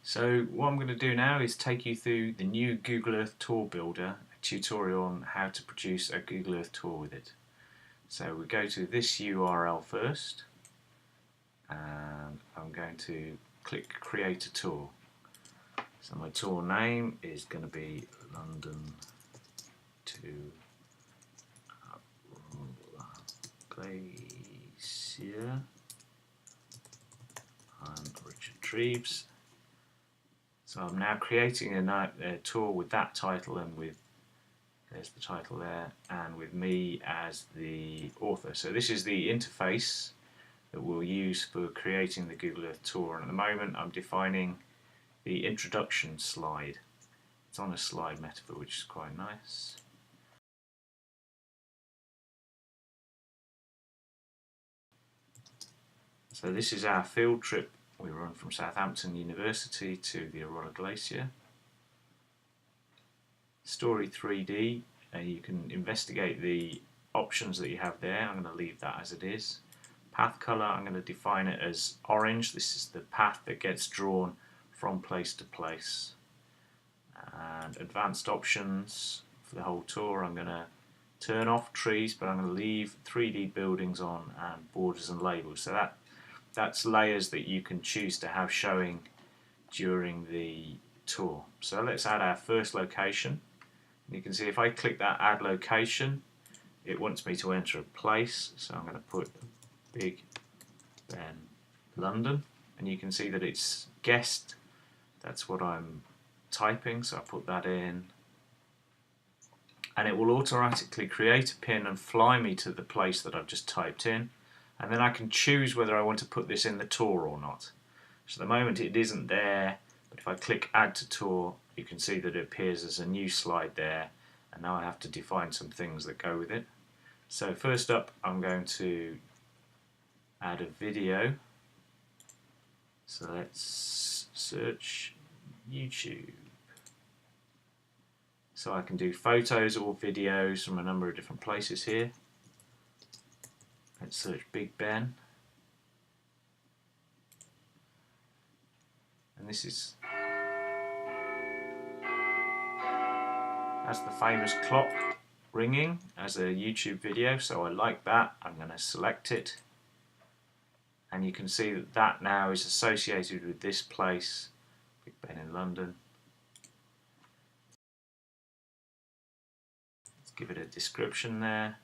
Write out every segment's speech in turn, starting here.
So what I'm going to do now is take you through the new Google Earth Tour Builder, a tutorial on how to produce a Google Earth tour with it. So we go to this URL first, and I'm going to click Create a Tour. So my tour name is going to be London to Glacier. I'm Richard Treves. So I'm now creating a tour with that title and with, there's the title there, and with me as the author. So this is the interface that we'll use for creating the Google Earth tour, and at the moment I'm defining the introduction slide. It's on a slide metaphor, which is quite nice. So this is our field trip. We run from Southampton University to the Aurora Glacier. Story 3D, you can investigate the options that you have there. I'm going to leave that as it is. Path color, I'm going to define it as orange. This is the path that gets drawn from place to place. And advanced options for the whole tour, I'm going to turn off trees, but I'm going to leave 3D buildings on and borders and labels. So that's layers that you can choose to have showing during the tour. So let's add our first location. You can see if I click that add location, it wants me to enter a place. So I'm going to put Big Ben London, and you can see that it's guessed. That's what I'm typing, so I put that in, and it will automatically create a pin and fly me to the place that I've just typed in, and then I can choose whether I want to put this in the tour or not. So at the moment it isn't there, but if I click add to tour, you can see that it appears as a new slide there, and now I have to define some things that go with it. So first up, I'm going to add a video. So let's search YouTube. So I can do photos or videos from a number of different places here. Let's search Big Ben. And this is, that's the famous clock ringing as a YouTube video, so I like that. I'm going to select it, and you can see that that now is associated with this place, Big Ben in London. Let's give it a description there.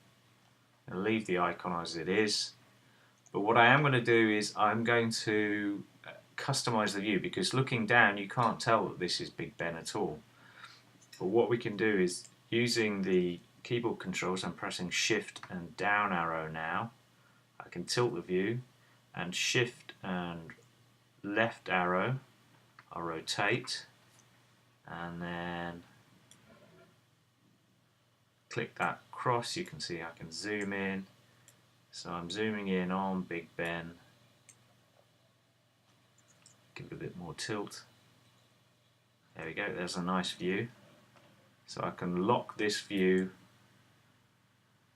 I'll leave the icon as it is, but what I am going to do is I'm going to customize the view, because looking down you can't tell that this is Big Ben at all. But what we can do is, using the keyboard controls, I'm pressing shift and down arrow now, I can tilt the view, and shift and left arrow I'll rotate, and then click that cross. You can see I can zoom in, so I'm zooming in on Big Ben. Give it a bit more tilt. There we go, there's a nice view. So I can lock this view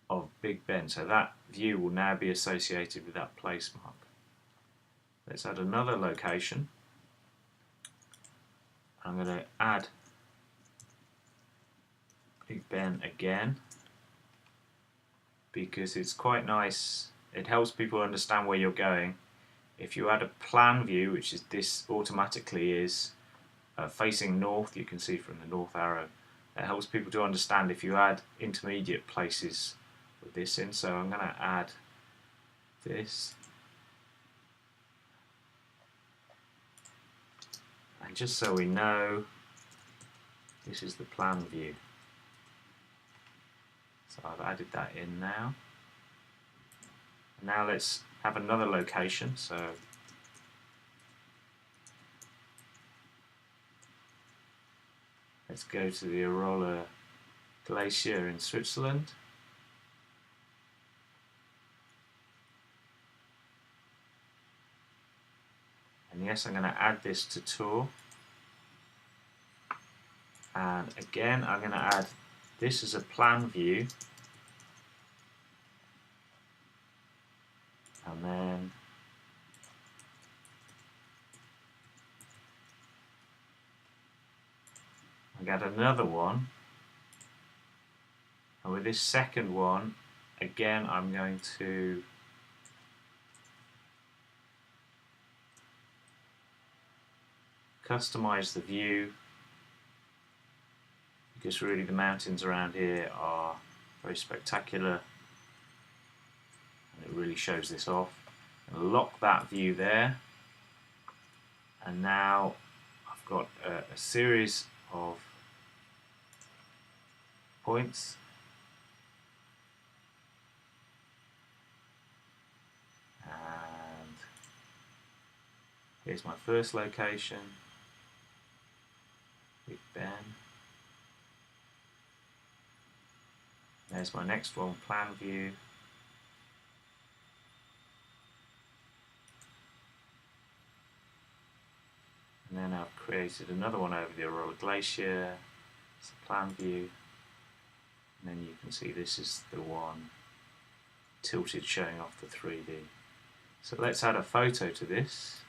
of Big Ben, so that view will now be associated with that place mark. Let's add another location. I'm going to add Big Ben again, because it's quite nice. It helps people understand where you're going. If you add a plan view, which is this automatically is facing north, you can see from the north arrow, it helps people to understand if you add intermediate places with this in. So I'm going to add this, and just so we know, this is the plan view. So I've added that in now. Now let's have another location. So let's go to the Aurora Glacier in Switzerland. And yes, I'm going to add this to tour. And again, I'm going to add this as a plan view. And then I got another one, and with this second one, again I'm going to customize the view, because really the mountains around here are very spectacular and it really shows this off. And lock that view there, and now I've got a series of points, and here's my first location, Big Ben. There's my next one, plan view. And then I've created another one over the Aurora Glacier. It's the plan view. And then you can see this is the one tilted showing off the 3D. So let's add a photo to this.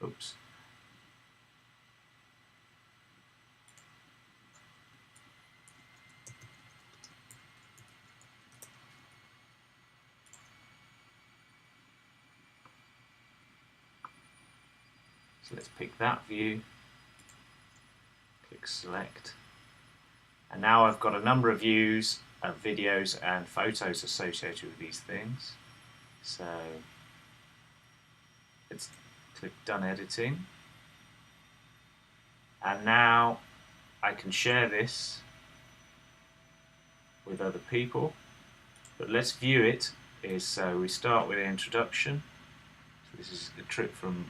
Oops. So let's pick that view, click select, and now I've got a number of views, videos and photos associated with these things. So let's click done editing, and now I can share this with other people, but let's view it. So we start with the introduction. So this is a trip from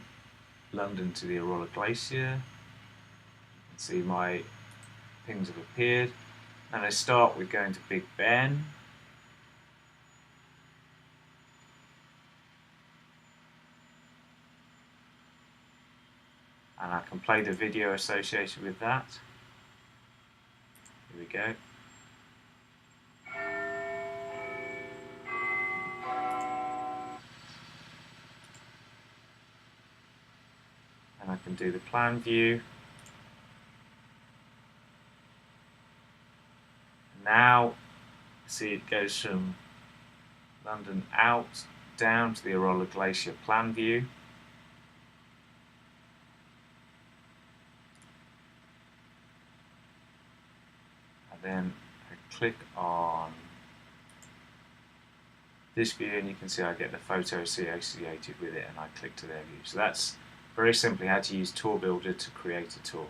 London to the Aurora Glacier. You can see my things have appeared, and I start with going to Big Ben. And I can play the video associated with that. Here we go. And I can do the plan view. Now, see, it goes from London out, down to the Aurora Glacier plan view. And then I click on this view, and you can see I get the photo associated with it, and I click to their view. So that's very simply how to use Tour Builder to create a tour.